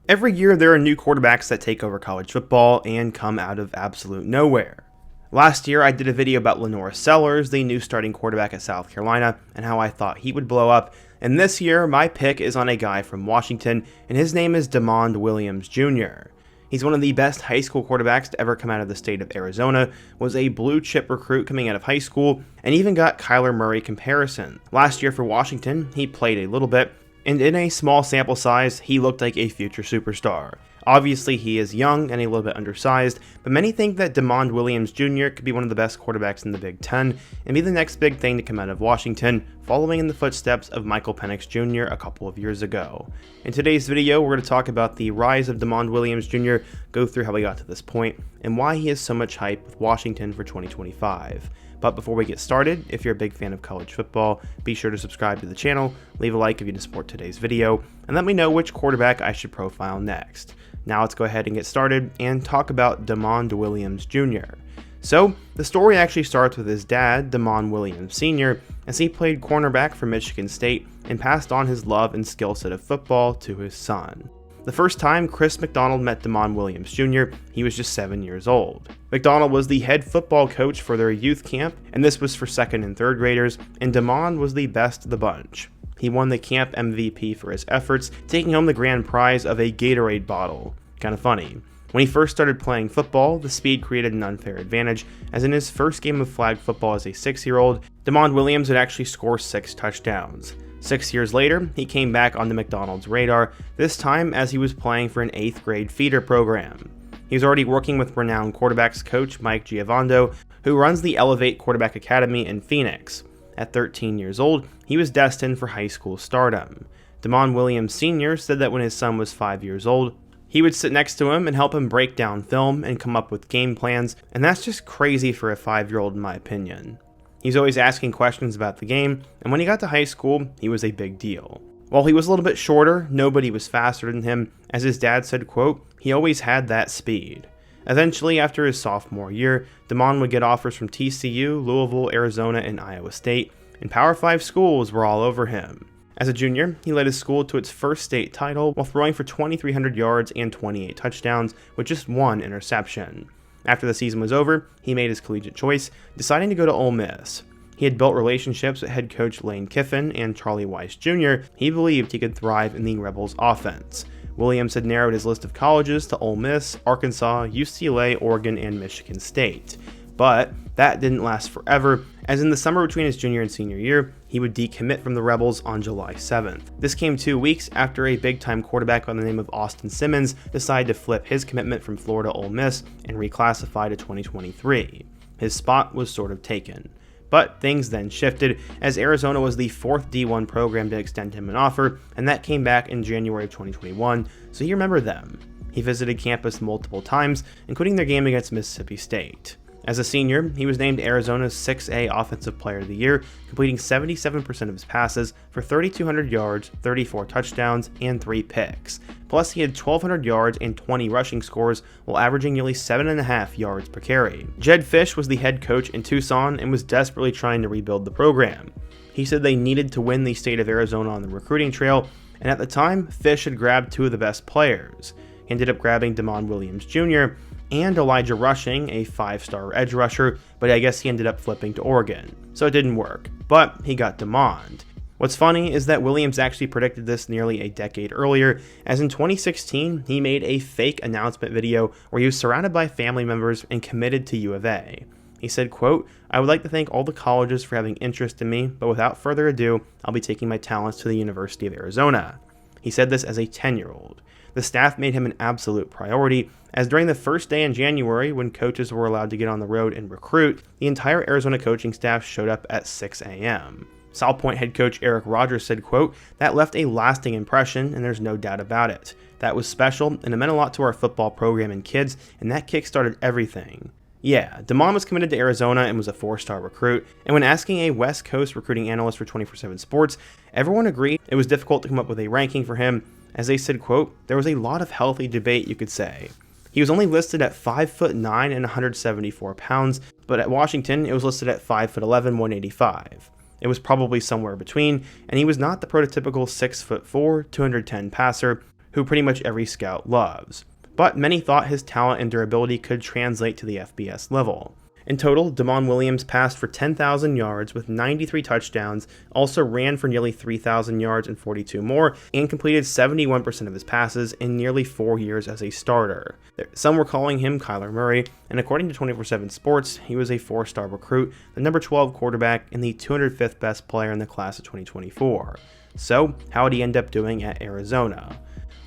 Every year, there are new quarterbacks that take over college football and come out of absolute nowhere. Last year, I did a video about Lenora Sellers, the new starting quarterback at South Carolina, and how I thought he would blow up. And this year, my pick is on a guy from Washington, and his name is DeMond Williams Jr. He's one of the best high school quarterbacks to ever come out of the state of Arizona, was a blue chip recruit coming out of high school, and even got Kyler Murray comparison. Last year for Washington, he played a little bit, and in a small sample size, he looked like a future superstar. Obviously, he is young and a little bit undersized, but many think that DeMond Williams Jr. could be one of the best quarterbacks in the Big Ten and be the next big thing to come out of Washington, following in the footsteps of Michael Penix Jr. a couple of years ago. In today's video, we're going to talk about the rise of DeMond Williams Jr., go through how he got to this point, and why he has so much hype with Washington for 2025. But before we get started, if you're a big fan of college football, be sure to subscribe to the channel, leave a like if you support today's video, and let me know which quarterback I should profile next. Now let's go ahead and get started and talk about DeMond Williams Jr. So, the story actually starts with his dad, DeMond Williams Sr., as he played cornerback for Michigan State and passed on his love and skill set of football to his son. The first time Chris McDonald met DeMond Williams Jr., he was just 7 years old. McDonald was the head football coach for their youth camp, and this was for second and third graders, and DeMond was the best of the bunch. He won the camp MVP for his efforts, taking home the grand prize of a Gatorade bottle. Kinda funny. When he first started playing football, the speed created an unfair advantage, as in his first game of flag football as a 6-year-old, DeMond Williams would actually score 6 touchdowns. 6 years later, he came back onto McDonald's radar, this time as he was playing for an 8th grade feeder program. He was already working with renowned quarterbacks coach Mike Giovando, who runs the Elevate Quarterback Academy in Phoenix. At 13 years old, he was destined for high school stardom. DeMond Williams Sr. said that when his son was 5 years old, he would sit next to him and help him break down film and come up with game plans, and that's just crazy for a 5-year-old in my opinion. He's always asking questions about the game, and when he got to high school, he was a big deal. While he was a little bit shorter, nobody was faster than him, as his dad said, quote, he always had that speed. Eventually, after his sophomore year, DeMond would get offers from TCU, Louisville, Arizona, and Iowa State, and Power 5 schools were all over him. As a junior, he led his school to its first state title while throwing for 2,300 yards and 28 touchdowns with just 1 interception. After the season was over, he made his collegiate choice, deciding to go to Ole Miss. He had built relationships with head coach Lane Kiffin and Charlie Weiss Jr. He believed he could thrive in the Rebels offense. Williams had narrowed his list of colleges to Ole Miss, Arkansas, UCLA, Oregon, and Michigan State. But that didn't last forever, as in the summer between his junior and senior year, he would decommit from the Rebels on July 7th. This came 2 weeks after a big-time quarterback by the name of Austin Simmons decided to flip his commitment from Florida to Ole Miss and reclassify to 2023. His spot was sort of taken. But things then shifted, as Arizona was the 4th D1 program to extend him an offer, and that came back in January of 2021, so you remember them. He visited campus multiple times, including their game against Mississippi State. As a senior, he was named Arizona's 6A Offensive Player of the Year, completing 77% of his passes for 3,200 yards, 34 touchdowns, and 3 picks. Plus, he had 1,200 yards and 20 rushing scores while averaging nearly 7.5 yards per carry. Jedd Fisch was the head coach in Tucson and was desperately trying to rebuild the program. He said they needed to win the state of Arizona on the recruiting trail, and at the time, Fisch had grabbed 2 of the best players. He ended up grabbing DeMond Williams Jr., and Elijah Rushing, a 5-star edge rusher, but I guess he ended up flipping to Oregon, so it didn't work, but he got DeMond. What's funny is that Williams actually predicted this nearly a decade earlier, as in 2016, he made a fake announcement video where he was surrounded by family members and committed to U of A. He said, quote, I would like to thank all the colleges for having interest in me, but without further ado, I'll be taking my talents to the University of Arizona. He said this as a 10-year-old. The staff made him an absolute priority, as during the first day in January, when coaches were allowed to get on the road and recruit, the entire Arizona coaching staff showed up at 6 a.m. South Point head coach Eric Rogers said, quote, that left a lasting impression, and there's no doubt about it. That was special, and it meant a lot to our football program and kids, and that kick-started everything. Yeah, DeMond was committed to Arizona and was a 4-star recruit, and when asking a West Coast recruiting analyst for 24/7 Sports, everyone agreed it was difficult to come up with a ranking for him, as they said, quote, there was a lot of healthy debate, you could say. He was only listed at 5'9" and 174 pounds, but at Washington, it was listed at 5'11", 185. It was probably somewhere between, and he was not the prototypical 6'4", 210 passer, who pretty much every scout loves. But many thought his talent and durability could translate to the FBS level. In total, Damon Williams passed for 10,000 yards with 93 touchdowns, also ran for nearly 3,000 yards and 42 more, and completed 71% of his passes in nearly 4 years as a starter. Some were calling him Kyler Murray, and according to 24/7 Sports, he was a 4-star recruit, the number 12 quarterback, and the 205th best player in the class of 2024. So, how did he end up doing at Arizona?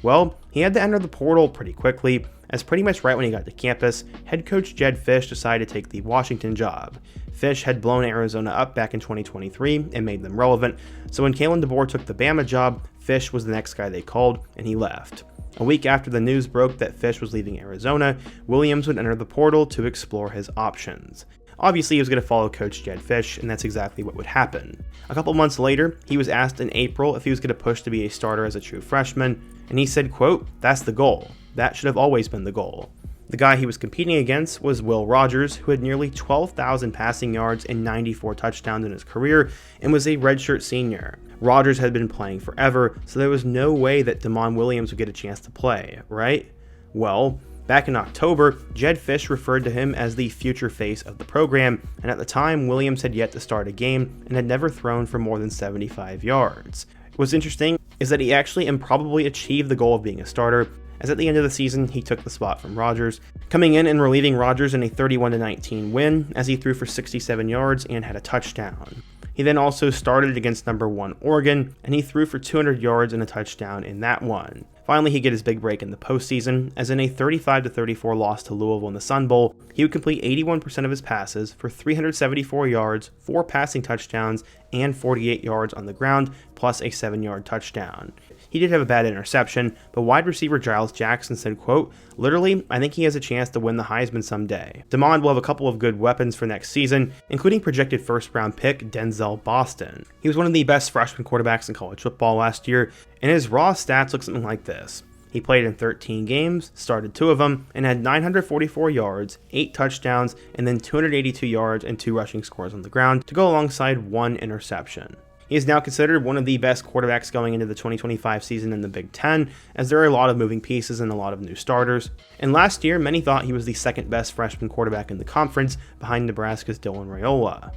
Well, he had to enter the portal pretty quickly, as pretty much right when he got to campus, head coach Jedd Fisch decided to take the Washington job. Fisch had blown Arizona up back in 2023 and made them relevant, so when Kalen DeBoer took the Bama job, Fisch was the next guy they called, and he left. A week after the news broke that Fisch was leaving Arizona, Williams would enter the portal to explore his options. Obviously, he was going to follow Coach Jedd Fisch, and that's exactly what would happen. A couple months later, he was asked in April if he was going to push to be a starter as a true freshman, and he said, quote, "That's the goal. That should have always been the goal." The guy he was competing against was Will Rogers, who had nearly 12,000 passing yards and 94 touchdowns in his career, and was a redshirt senior. Rogers had been playing forever, so there was no way that Damon Williams would get a chance to play, right? Well, back in October, Jedd Fisch referred to him as the future face of the program, and at the time, Williams had yet to start a game and had never thrown for more than 75 yards. What's interesting is that he actually improbably achieved the goal of being a starter, as at the end of the season, he took the spot from Rogers, coming in and relieving Rogers in a 31-19 win, as he threw for 67 yards and had a touchdown. He then also started against number 1 Oregon, and he threw for 200 yards and a touchdown in that one. Finally, he get his big break in the postseason, as in a 35-34 loss to Louisville in the Sun Bowl, he would complete 81% of his passes for 374 yards, 4 passing touchdowns, and 48 yards on the ground, plus a 7-yard touchdown. He did have a bad interception, but wide receiver Giles Jackson said, quote, "Literally, I think he has a chance to win the Heisman someday." Damon will have a couple of good weapons for next season, including projected first-round pick Denzel Boston. He was one of the best freshman quarterbacks in college football last year, and his raw stats look something like this. He played in 13 games, started 2 of them, and had 944 yards, 8 touchdowns, and then 282 yards and 2 rushing scores on the ground to go alongside 1 interception. He is now considered one of the best quarterbacks going into the 2025 season in the Big Ten, as there are a lot of moving pieces and a lot of new starters. And last year, many thought he was the second best freshman quarterback in the conference, behind Nebraska's Dylan Raiola.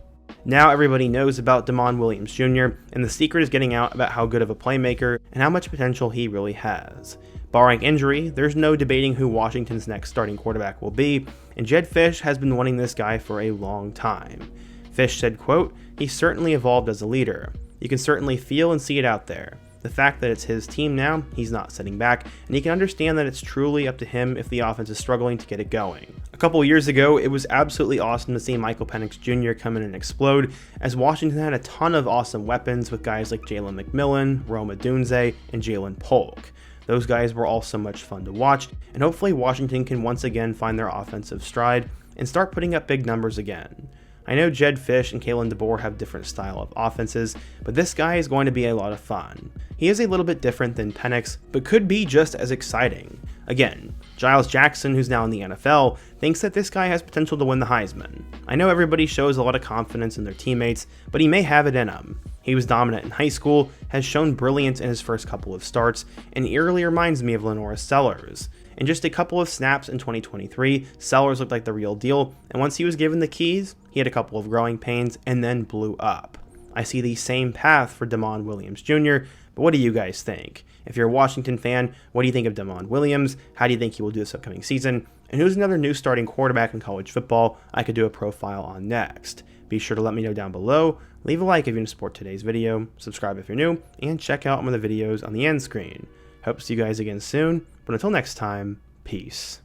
Now everybody knows about Damon Williams Jr., and the secret is getting out about how good of a playmaker and how much potential he really has. Barring injury, there's no debating who Washington's next starting quarterback will be, and Jedd Fisch has been wanting this guy for a long time. Fisch said, quote, "He certainly evolved as a leader. You can certainly feel and see it out there. The fact that it's his team now, he's not sitting back, and he can understand that it's truly up to him if the offense is struggling to get it going." A couple years ago, it was absolutely awesome to see Michael Penix Jr. come in and explode, as Washington had a ton of awesome weapons with guys like Jalen McMillan, Rome Odunze, and Jalen Polk. Those guys were all so much fun to watch, and hopefully Washington can once again find their offensive stride and start putting up big numbers again. I know Jedd Fisch and Kalen DeBoer have different style of offenses, but this guy is going to be a lot of fun. He is a little bit different than Penix, but could be just as exciting. Again, Giles Jackson, who's now in the NFL, thinks that this guy has potential to win the Heisman. I know everybody shows a lot of confidence in their teammates, but he may have it in him. He was dominant in high school, has shown brilliance in his first couple of starts, and eerily reminds me of Lenore Sellers. In just a couple of snaps in 2023, Sellers looked like the real deal, and once he was given the keys, he had a couple of growing pains and then blew up. I see the same path for Damon Williams Jr., but what do you guys think? If you're a Washington fan, what do you think of Damon Williams? How do you think he will do this upcoming season? And who's another new starting quarterback in college football I could do a profile on next? Be sure to let me know down below, leave a like if you want to support today's video, subscribe if you're new, and check out one of the videos on the end screen. Hope to see you guys again soon, but until next time, peace.